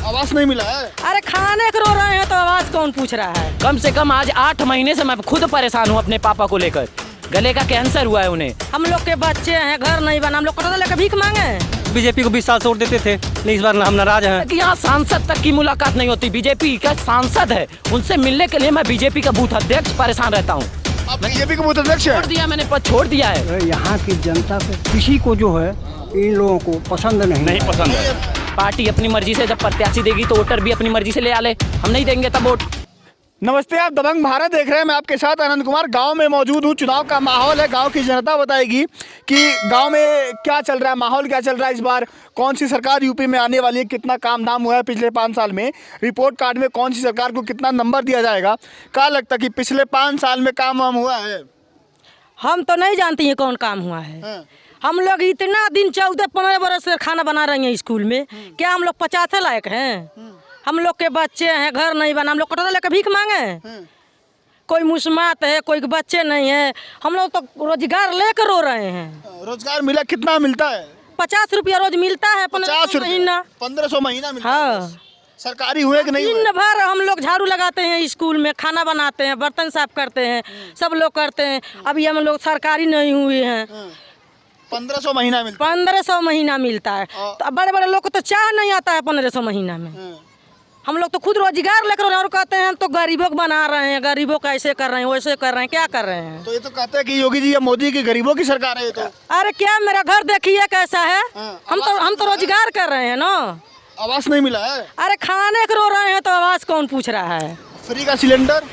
आवास नहीं मिला है। अरे खाने को रो रहे हैं तो आवाज कौन पूछ रहा है। कम से कम आज 8 महीने से मैं खुद परेशान हूँ अपने पापा को लेकर। गले का कैंसर हुआ है उन्हें। हम लोग के बच्चे हैं, घर नहीं बना, हम लोग कटोरा लेकर भीख मांगे। बीजेपी को 20 साल से वोट देते थे, लेकिन इस बार हम नाराज हैं। यहाँ सांसद तक की मुलाकात नहीं होती। बीजेपी का सांसद है, उनसे मिलने के लिए मैं बीजेपी का बूथ अध्यक्ष परेशान रहता हूँ। आप बीजेपी का बूथ अध्यक्ष है? छोड़ दिया मैंने, पद छोड़ दिया है। यहाँ की जनता को किसी को जो है इन लोगों को पसंद नहीं पसंद है। पार्टी अपनी मर्जी से जब प्रत्याशी देगी तो वोटर भी अपनी मर्जी से ले आ ले, हम नहीं देंगे तब वोट। नमस्ते, आप दबंग भारत देख रहे हैं। मैं आपके साथ आनंद कुमार गांव में मौजूद हूं। चुनाव का माहौल है, गांव की जनता बताएगी कि गांव में क्या चल रहा है, माहौल क्या चल रहा है, इस बार कौन सी सरकार यूपी में आने वाली है, कितना काम धाम हुआ है पिछले 5 साल में, रिपोर्ट कार्ड में कौन सी सरकार को कितना नंबर दिया जाएगा। क्या लगता है कि पिछले 5 साल में काम वाम हुआ है? हम तो नहीं जानती हैं कौन काम हुआ है। हम लोग इतना दिन 14-15 बरस से खाना बना रहे हैं स्कूल में, क्या हम लोग 50 लायक हैं? हम लोग के बच्चे हैं, घर नहीं बना, हम लोग कटोरा लेकर भीख मांगे। कोई मुस्मात है, कोई बच्चे नहीं है, हम लोग तो रोजगार लेकर रो रहे हैं। रोजगार मिला? कितना मिलता है? 50 रुपया रोज मिलता है, 1500 महीना। 1500 महीना मिलता है? हाँ। सरकारी हुए कि नहीं? दिन भर हम लोग झाड़ू लगाते हैं, स्कूल में खाना बनाते हैं, बर्तन साफ करते हैं, सब लोग करते हैं। अभी हम लोग सरकारी नहीं हुए हैं। 1500 महीना मिलता है? 1500 महीना मिलता है। तो बड़े बड़े लोग को तो चाह नहीं आता है 1500 महीना में। हम लोग तो खुद रोजगार लेकर और कहते हैं हम तो गरीबों को बना रहे हैं, गरीबों का ऐसे कर रहे हैं, वैसे कर रहे हैं, क्या कर रहे हैं। तो ये तो कहते हैं कि योगी जी या मोदी की गरीबों की सरकार है ये तो। अरे क्या, मेरा घर देखिए कैसा है। हम तो रोजगार कर रहे हैं ना। आवास नहीं मिला है? अरे खाने को रो रहे हैं तो आवाज कौन पूछ रहा है। फ्री का सिलेंडर?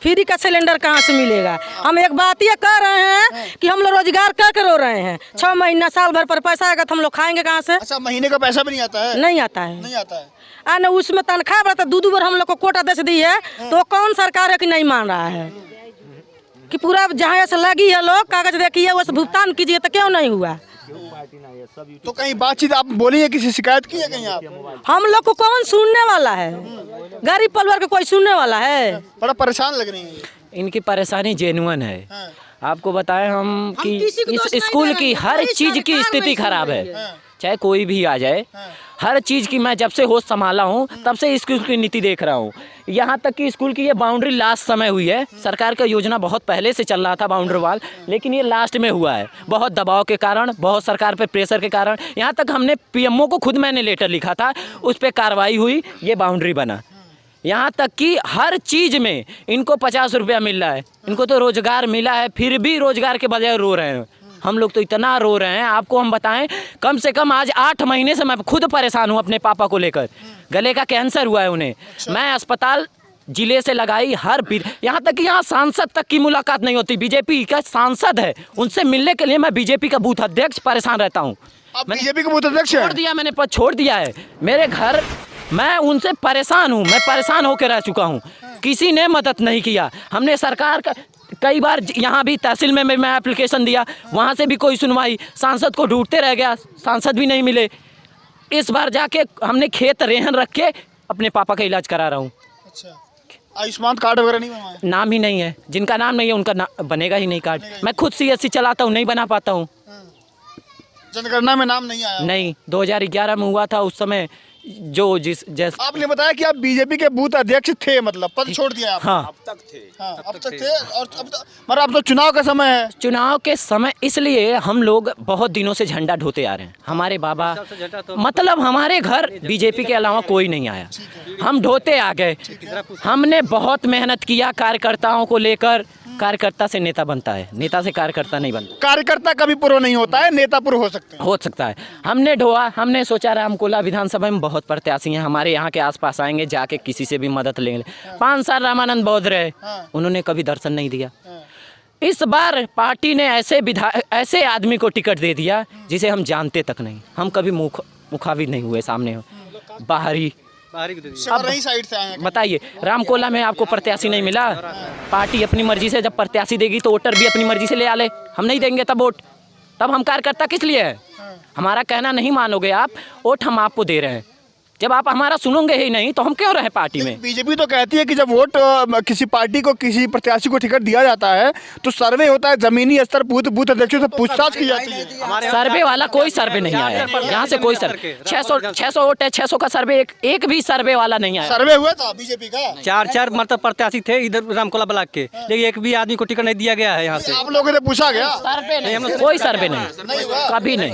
फ्री का सिलेंडर कहाँ से मिलेगा। हम एक बात ये कह रहे हैं कि हम लोग रोजगार करके रो रहे हैं। 6 महीना साल भर पर पैसा आएगा तो हम लोग खाएंगे कहाँ से। अच्छा, महीने का पैसा भी नहीं आता है? नहीं आता है। नहीं आता है। ना उसमें तनख्वाह बढ़ता, 2 बार हम लोग को कोटा दे दी है, तो कौन सरकार है कि नहीं मान रहा है कि पूरा जहाँ से लगी है लोग कागज देखिए वो भुगतान कीजिए, तो क्यों नहीं हुआ। तो कहीं बातचीत आप बोली है, किसी शिकायत की है कहीं आप? हम लोग को कौन सुनने वाला है, गरीब परिवार को कोई सुनने वाला है। बड़ा परेशान लग रही है। इनकी परेशानी जेन्युइन है। आपको बताएं हम कि इस स्कूल की हर चीज़ की स्थिति खराब है, चाहे कोई भी आ जाए। हर चीज़ की मैं जब से होश संभाला हूँ तब से स्कूल की नीति देख रहा हूँ। यहाँ तक कि स्कूल की ये बाउंड्री लास्ट समय हुई है। सरकार का योजना बहुत पहले से चल रहा था बाउंड्री वाल, लेकिन ये लास्ट में हुआ है। बहुत दबाव के कारण, बहुत सरकार पे प्रेशर के कारण, यहाँ तक हमने पीएमओ को खुद मैंने लेटर लिखा था, उस पर कार्रवाई हुई, ये बाउंड्री बना। यहाँ तक कि हर चीज़ में इनको 50 रुपया मिल रहा है। इनको तो रोज़गार मिला है, फिर भी रोज़गार के बजाय रो रहे हैं। हम लोग तो इतना रो रहे हैं, आपको हम बताएं, कम से कम आज 8 महीने से मैं खुद परेशान हूँ अपने पापा को लेकर। गले का कैंसर हुआ है उन्हें। मैं अस्पताल जिले से लगाई, हर यहाँ तक कि यहाँ सांसद तक की मुलाकात नहीं होती। बीजेपी का सांसद है, उनसे मिलने के लिए मैं बीजेपी का बूथ अध्यक्ष परेशान रहता हूँ। मैंने बीजेपी का बूथ अध्यक्ष छोड़ दिया, मैंने पद छोड़ दिया है। मेरे घर, मैं उनसे परेशान हूँ, मैं परेशान होकर रह चुका हूँ। किसी ने मदद नहीं किया। हमने सरकार का कई बार यहाँ भी तहसील में मैं एप्लीकेशन दिया, वहाँ से भी कोई सुनवाई, सांसद को ढूंढते रह गया, सांसद भी नहीं मिले। इस बार जाके हमने खेत रेहन रख के अपने पापा का इलाज करा रहा हूँ। अच्छा, आयुष्मान कार्ड वगैरह नहीं बनवाया? नाम ही नहीं है, जिनका नाम नहीं है उनका बनेगा ही नहीं कार्ड। मैं खुद CSC चलाता हूँ, नहीं बना पाता हूँ। जनगणना में नाम नहीं आया? नहीं, 2011 में हुआ था, उस समय जो जैसे आपने बताया कि आप बीजेपी के बूथ अध्यक्ष थे, मतलब पद छोड़ दिया आपने? हाँ, अब तक थे। हाँ, अब तक थे। और अब तो चुनाव का समय है। चुनाव के समय इसलिए हम लोग बहुत दिनों से झंडा ढोते आ रहे हैं। हमारे बाबा, मतलब हमारे घर बीजेपी के अलावा कोई नहीं आया, हम ढोते आ गए। हमने बहुत मेहनत किया कार्यकर्ताओं को लेकर। कार्यकर्ता से नेता बनता है, नेता से कार्यकर्ता नहीं बनता। कार्यकर्ता कभी पुरो नहीं होता है, नेता पुरो हो सकता है। हमने ढोआ, हमने सोचा रामकोला विधानसभा में बहुत प्रत्याशी हैं, हमारे यहाँ के आसपास आएंगे, जाके किसी से भी मदद लेंगे। 5 साल रामानंद बौद्ध रहे, उन्होंने कभी दर्शन नहीं दिया। इस बार पार्टी ने ऐसे आदमी को टिकट दे दिया जिसे हम जानते तक नहीं। हम कभी मुखाविद नहीं हुए सामने, बाहरी साइड से आए। बताइए, रामकोला में आपको प्रत्याशी नहीं मिला? पार्टी अपनी मर्जी से जब प्रत्याशी देगी तो वोटर भी अपनी मर्जी से ले आ ले, हम नहीं देंगे तब वोट। तब हम कार्यकर्ता किस लिए है? हमारा कहना नहीं मानोगे आप, वोट हम आपको दे रहे हैं। जब आप हमारा सुनोगे ही नहीं तो हम क्यों रहे पार्टी में। बीजेपी तो कहती है कि जब वोट किसी पार्टी को, किसी प्रत्याशी को टिकट दिया जाता है तो सर्वे होता है, जमीनी स्तर बूथ अध्यक्षों से पूछताछ की जाती है। सर्वे वाला कोई सर्वे नहीं आया यहाँ से, कोई सर्वे 600 वोट है, 600 का सर्वे एक भी सर्वे वाला नहीं आया। सर्वे हुआ था बीजेपी का, 4 मतलब प्रत्याशी थे इधर रामकोला ब्लॉक के, लेकिन एक भी आदमी को टिकट नहीं दिया गया है यहाँ से। आप लोगों से पूछा गया? कोई सर्वे नहीं, कभी नहीं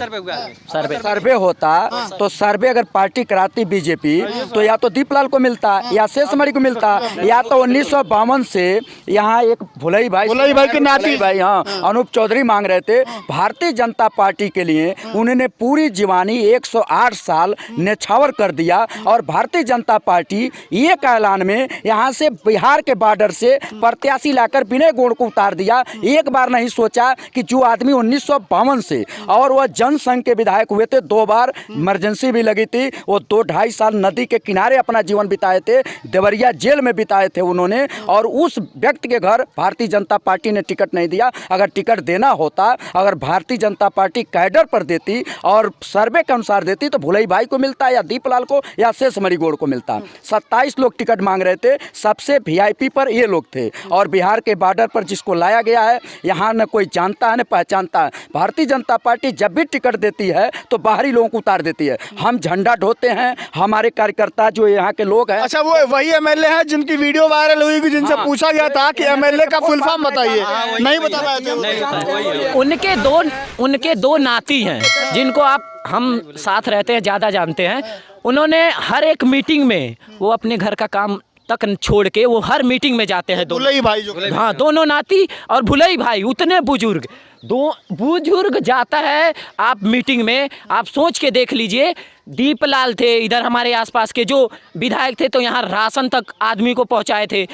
सर्वे होता तो सर्वे अगर पार्टी कराती बीजेपी तो या तो दीपलाल को मिलता या शेषमणि को मिलता, या तो 1952 से यहाँ एक भुलई भाई के नाती भाई, हाँ, अनूप चौधरी मांग रहे थे भारतीय जनता पार्टी के लिए। उन्होंने पूरी जीवानी 108 साल न्यौछावर कर दिया और भारतीय जनता पार्टी एक ऐलान में यहाँ से बिहार के बॉर्डर से प्रत्याशी लाकर विनय गौड़ को उतार दिया। एक बार नहीं सोचा कि जो आदमी 1952 से, और वह जनसंघ के विधायक हुए थे, 2 बार इमरजेंसी भी लगी थी, वो 2-2.5 साल नदी के किनारे अपना जीवन बिताए थे, देवरिया जेल में बिताए थे उन्होंने, और उस व्यक्ति के घर भारतीय जनता पार्टी ने टिकट नहीं दिया। अगर टिकट देना होता, अगर भारतीय जनता पार्टी कैडर पर देती और सर्वे के अनुसार देती तो भुलई भाई को मिलता या दीपलाल को या शेषमणि गौड़ को मिलता। 27 लोग टिकट मांग रहे थे, सबसे VIP पर ये लोग थे। और बिहार के बॉर्डर पर जिसको लाया गया है, यहाँ न कोई जानता है न पहचानता है। भारतीय जनता पार्टी जब भी टिकट देती है तो बाहरी लोगों को उतार देती है। हम झंडा ढोते हैं, हमारे कार्यकर्ता जो यहाँ के लोग हैं। अच्छा, वो वही MLA है जिनकी वीडियो वायरल हुई कि जिनसे पूछा गया था कि MLA का फुल फॉर्म बताइए, नहीं बता पाए थे। उनके 2 नाती हैं जिनको हम साथ रहते हैं, ज़्यादा जानते हैं। उन्होंने हर एक मीटिंग में, वो अपने घर का काम तक छोड़ के वो हर मीटिंग में जाते हैं। भुलई भाई जो, हाँ, दोनों नाती और भुलई भाई, उतने बुजुर्ग, 2 बुजुर्ग जाता है आप मीटिंग में। आप सोच के देख लीजिए, दीपलाल थे इधर हमारे आसपास के जो विधायक थे, तो यहाँ राशन तक आदमी को पहुँचाए थे।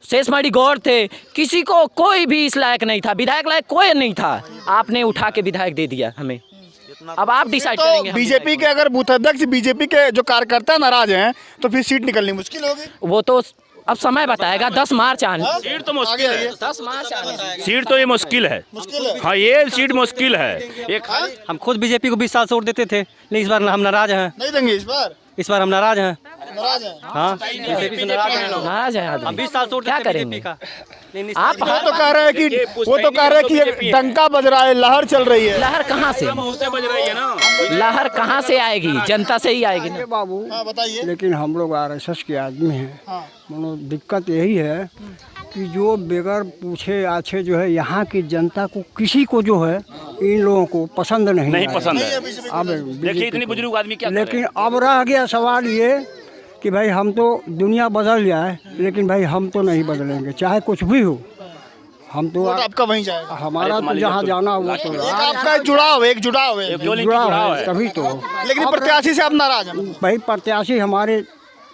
शेषमणि गौड़ थे, किसी को कोई भी इस लायक नहीं था, विधायक लायक कोई नहीं था। आपने उठा के विधायक दे दिया हमें। अब आप डिसाइड करेंगे। बीजेपी के अगर बूथ अध्यक्ष, बीजेपी के जो कार्यकर्ता नाराज हैं तो फिर सीट निकलनी मुश्किल होगी। वो तो अब समय बताएगा। 10 मार्च आने, सीट तो मुश्किल है, 10 मार्च आने, सीट तो ये मुश्किल है। हाँ, ये सीट मुश्किल है। एक हम खुद बीजेपी को 20 साल से वोट देते थे, लेकिन इस बार हम नाराज हैं। नहीं देंगे इस बार हम नाराज हैं। नाराज हैं। हाँ, बीजेपी से नाराज हैं लोग। नाराज है आदमी। हम 20 साल से वोट क्या देते थे करेंगे? बीजेपी का, लेकिन इस आप वो तो कह रहे हैं कि एक डंका बज रहा है, लहर चल रही है। लहर कहाँ से? बज रही है ना। लहर कहाँ से आएगी? जनता से ही आएगी ना। बाबू बताइए। लेकिन हम लोग RSS के आदमी हैं। मनो दिक्कत यही है कि जो बगैर पूछे आछे जो है यहाँ की जनता को, किसी को जो है इन लोगों को पसंद नहीं नहीं आया। पसंद है। अब देखिए इतनी बुजुर्ग आदमी क्या लेकिन अब रह गया सवाल ये कि भाई हम तो, दुनिया बदल जाए लेकिन भाई हम तो नहीं बदलेंगे, चाहे कुछ भी हो। हम तो आपका वहीं जाएगा। हमारा तो जहाँ जाना हुआ तो आपका एक जुड़ाव है जुड़ा है, तभी तो। लेकिन प्रत्याशी से आप नाराज हैं? भाई प्रत्याशी हमारे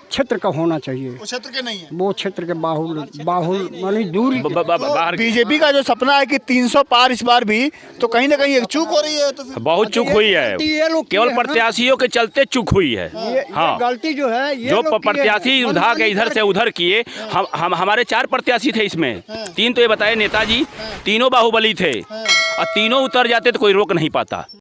क्षेत्र का होना चाहिए। वो क्षेत्र के नहीं है, वो क्षेत्र के बाहुल मानी दूरी। बाहर बीजेपी का जो सपना है कि 300 पार इस बार भी, तो कहीं ना कहीं एक चूक हो रही है। तो फिर बहुत चूक हुई है, केवल प्रत्याशियों के चलते चूक हुई है। हाँ, गलती जो है ये जो प्रत्याशी उठा के इधर से उधर किए, हम हमारे 4 प्रत्याशी थे इसमें। 3 तो ये बताए नेताजी, तीनों बाहुबली थे, और तीनों उतर जाते तो कोई रोक नहीं पाता।